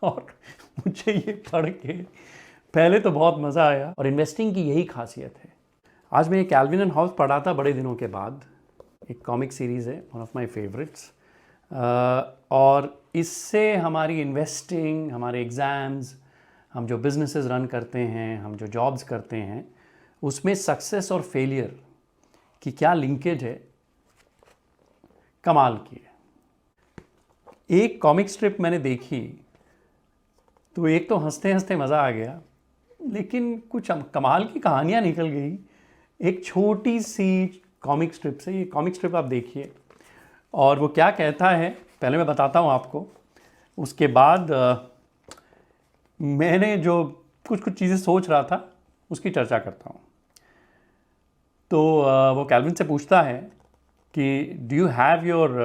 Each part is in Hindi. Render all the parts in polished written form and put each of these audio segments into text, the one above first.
और मुझे ये पढ़ के पहले तो बहुत मज़ा आया, और इन्वेस्टिंग की यही खासियत है। आज मैं ये कैल्विन एंड हॉब्स पढ़ा था बड़े दिनों के बाद। एक कॉमिक सीरीज़ है, वन ऑफ माय फेवरेट्स, और इससे हमारी इन्वेस्टिंग, हमारे एग्ज़ाम्स, हम जो बिजनेसेस रन करते हैं, हम जो जॉब्स करते हैं, उसमें सक्सेस और फेलियर की क्या लिंकेज है, कमाल की है। एक कॉमिक स्ट्रिप मैंने देखी तो एक तो हंसते हंसते मज़ा आ गया, लेकिन कुछ कमाल की कहानियाँ निकल गई एक छोटी सी कॉमिक स्ट्रिप से। ये कॉमिक स्ट्रिप आप देखिए, और वो क्या कहता है पहले मैं बताता हूँ आपको, उसके बाद मैंने जो कुछ कुछ चीज़ें सोच रहा था उसकी चर्चा करता हूँ। तो वो कैल्विन से पूछता है कि do you have your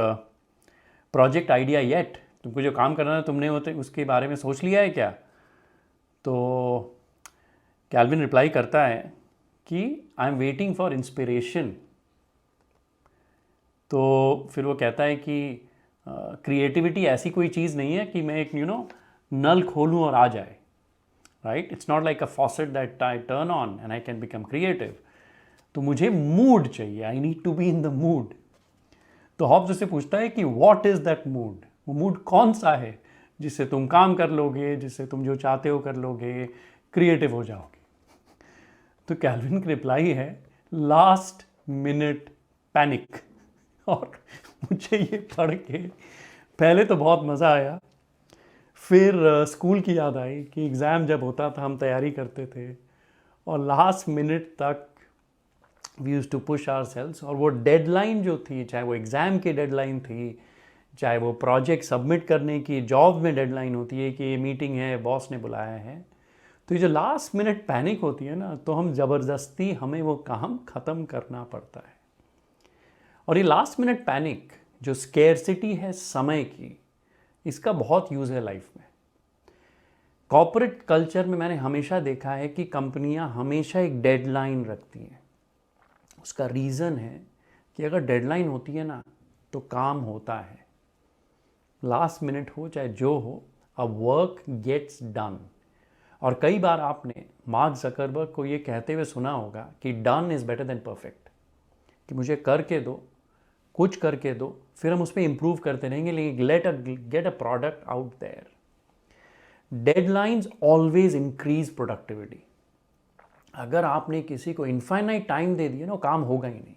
project idea yet, तुमको जो काम करना है तुमने उसके बारे में सोच लिया है क्या? तो कैल्विन रिप्लाई करता है कि I am waiting for inspiration. तो फिर वो कहता है कि क्रिएटिविटी ऐसी कोई चीज़ नहीं है कि मैं एक नल खोलूँ और आ जाए, right? It's not like a faucet that I turn on and I can become creative. तो मुझे मूड चाहिए, I need to be in the mood. तो हॉब्स उससे पूछता है कि व्हाट इज़ दैट मूड, वो मूड कौन सा है जिससे तुम काम कर लोगे, जिससे तुम जो चाहते हो कर लोगे, क्रिएटिव हो जाओगे? तो कैल्विन की रिप्लाई है लास्ट मिनट पैनिक। और मुझे ये पढ़ के पहले तो बहुत मज़ा आया, फिर स्कूल की याद आई कि एग्ज़ाम जब होता था हम तैयारी करते थे, और लास्ट मिनट तक we use to push ourselves, और वो डेडलाइन जो थी, चाहे वो एग्ज़ाम की डेडलाइन थी, चाहे वो प्रोजेक्ट सबमिट करने की जॉब में डेडलाइन होती है कि ये मीटिंग है, बॉस ने बुलाया है, तो ये जो लास्ट मिनट पैनिक होती है ना, तो हम ज़बरदस्ती हमें वो काम ख़त्म करना पड़ता है। और ये लास्ट मिनट पैनिक जो स्केर्सिटी है समय की, इसका बहुत यूज़ है लाइफ में। कॉर्पोरेट कल्चर में मैंने हमेशा देखा है कि कंपनियां हमेशा एक डेडलाइन रखती हैं। उसका रीज़न है कि अगर डेडलाइन होती है ना तो काम होता है, लास्ट मिनट हो चाहे जो हो, अ वर्क गेट्स डन। और कई बार आपने मार्क ज़करबर्ग को ये कहते हुए सुना होगा कि done is better than perfect, कि मुझे करके दो, कुछ करके दो, फिर हम उस पर इम्प्रूव करते रहेंगे, लेकिन get a product out there. Deadlines always increase productivity. अगर आपने किसी को इनफाइनाइट टाइम दे दिया ना, काम होगा ही नहीं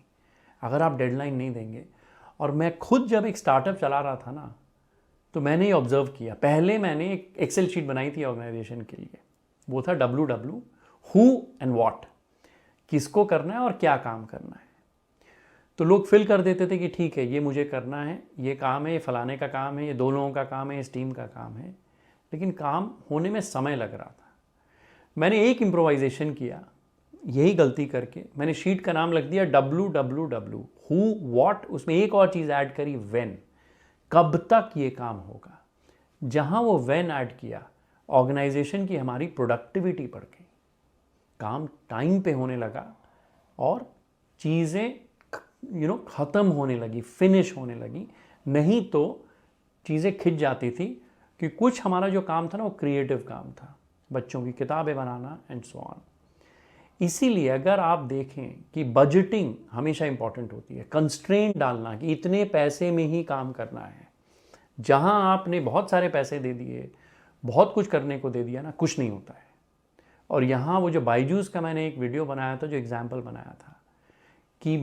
अगर आप डेडलाइन नहीं देंगे। और मैं खुद जब एक स्टार्टअप चला रहा था ना, तो मैंने ये ऑब्जर्व किया। पहले मैंने एक एक्सेल शीट बनाई थी ऑर्गेनाइजेशन के लिए, वो था WW, हु एंड व्हाट, किसको करना है और क्या काम करना है। तो लोग फिल कर देते थे कि ठीक है ये मुझे करना है, ये काम है, ये फलाने का काम है, ये 2 लोगों का काम है, इस टीम का काम है, लेकिन काम होने में समय लग रहा था। मैंने एक इम्प्रोवाइजेशन किया, यही गलती करके मैंने शीट का नाम लिख दिया WWW, हु व्हाट, उसमें एक और चीज़ ऐड करी व्हेन, कब तक ये काम होगा। जहाँ वो व्हेन ऐड किया, ऑर्गेनाइजेशन की हमारी प्रोडक्टिविटी बढ़ गई, काम टाइम पे होने लगा, और चीज़ें ख़त्म होने लगी, फिनिश होने लगी। नहीं तो चीज़ें खिंच जाती थी, कि कुछ हमारा जो काम था ना वो क्रिएटिव काम था, बच्चों की किताबें बनाना एंड सो ऑन। इसीलिए अगर आप देखें कि बजटिंग हमेशा इंपॉर्टेंट होती है, कंस्ट्रेंट डालना कि इतने पैसे में ही काम करना है। जहां आपने बहुत सारे पैसे दे दिए, बहुत कुछ करने को दे दिया ना, कुछ नहीं होता है। और यहाँ वो जो बायजूस का मैंने एक वीडियो बनाया था, जो एग्जाम्पल बनाया था कि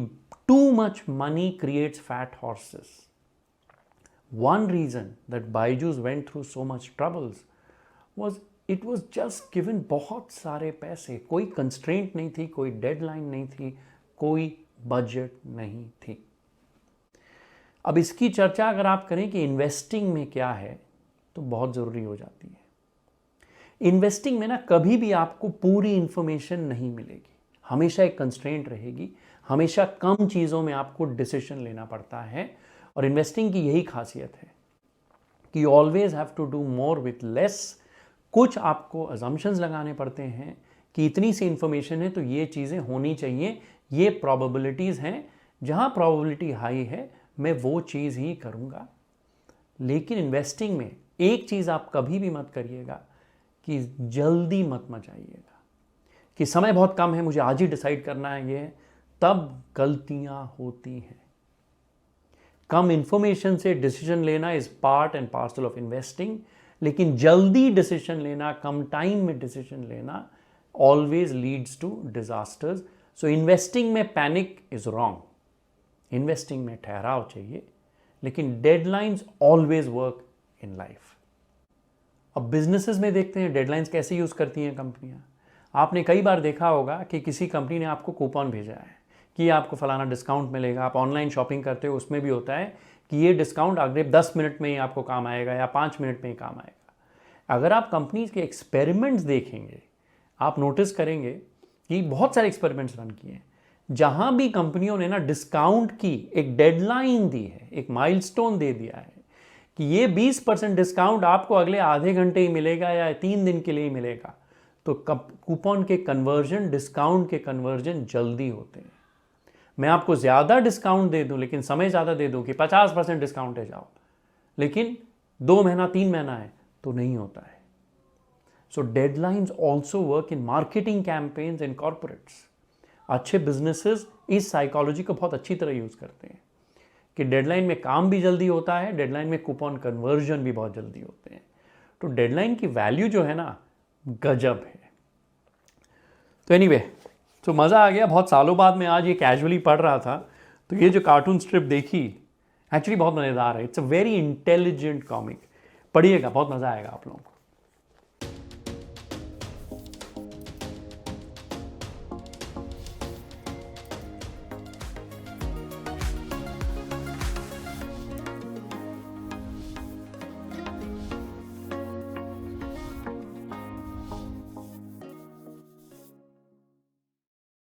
too much money creates fat horses. One reason that Byju's went through so much troubles was it was just given बहुत सारे पैसे, कोई कंस्ट्रेंट नहीं थी, कोई डेडलाइन नहीं थी, कोई बजट नहीं थी। अब इसकी चर्चा अगर आप करें कि इन्वेस्टिंग में क्या है, तो बहुत ज़रूरी हो जाती है। इन्वेस्टिंग में ना कभी भी आपको पूरी इंफॉर्मेशन नहीं मिलेगी, हमेशा एक कंस्ट्रेंट रहेगी, हमेशा कम चीज़ों में आपको डिसीजन लेना पड़ता है। और इन्वेस्टिंग की यही खासियत है कि you always have to do more with less. कुछ आपको अजम्पशंस लगाने पड़ते हैं कि इतनी सी इंफॉर्मेशन है तो ये चीज़ें होनी चाहिए, ये प्रोबेबिलिटीज़ हैं, जहाँ प्रोबेबिलिटी हाई है मैं वो चीज़ ही करूँगा। लेकिन इन्वेस्टिंग में एक चीज़ आप कभी भी मत करिएगा कि जल्दी मत मचाइएगा कि समय बहुत कम है, मुझे आज ही डिसाइड करना है ये, तब गलतियां होती हैं। कम इंफॉर्मेशन से डिसीजन लेना is part and parcel of investing, लेकिन जल्दी डिसीजन लेना, कम टाइम में डिसीजन लेना always leads to disasters. So investing में पैनिक इज रॉन्ग, इन्वेस्टिंग में ठहराव चाहिए, लेकिन deadlines always work in life. अब बिजनेसेस में देखते हैं डेडलाइंस कैसे यूज करती हैं कंपनियां। आपने कई बार देखा होगा कि किसी कंपनी ने आपको कूपन भेजा है कि आपको फलाना डिस्काउंट मिलेगा। आप ऑनलाइन शॉपिंग करते हो, उसमें भी होता है कि ये डिस्काउंट अगले 10 मिनट में ही आपको काम आएगा या 5 मिनट में ही काम आएगा। अगर आप कंपनीज के एक्सपेरिमेंट्स देखेंगे, आप नोटिस करेंगे कि बहुत सारे एक्सपेरिमेंट्स रन किए हैं जहां भी कंपनियों ने ना डिस्काउंट की एक डेडलाइन दी है, एक माइलस्टोन दे दिया है कि ये 20% डिस्काउंट आपको अगले आधे घंटे ही मिलेगा या 3 दिन के लिए ही मिलेगा, तो कूपन के कन्वर्जन, डिस्काउंट के कन्वर्जन जल्दी होते हैं। मैं आपको ज़्यादा डिस्काउंट दे दूं, लेकिन समय ज़्यादा दे दूं कि 50% डिस्काउंट है जाओ, लेकिन 2 महीना 3 महीना है तो नहीं होता है। So deadlines also work in marketing campaigns in corporates. अच्छे बिजनेसेस इस साइकोलॉजी को बहुत अच्छी तरह यूज़ करते हैं कि डेडलाइन में काम भी जल्दी होता है, डेडलाइन में कूपन कन्वर्जन भी बहुत जल्दी होते हैं। तो डेडलाइन की वैल्यू जो है ना, गजब है। तो एनीवे, तो मज़ा आ गया। बहुत सालों बाद मैं आज ये कैजुअली पढ़ रहा था, तो ये जो कार्टून स्ट्रिप देखी एक्चुअली बहुत मज़ेदार है। It's a very intelligent comic, पढ़िएगा, बहुत मज़ा आएगा आप लोगों को।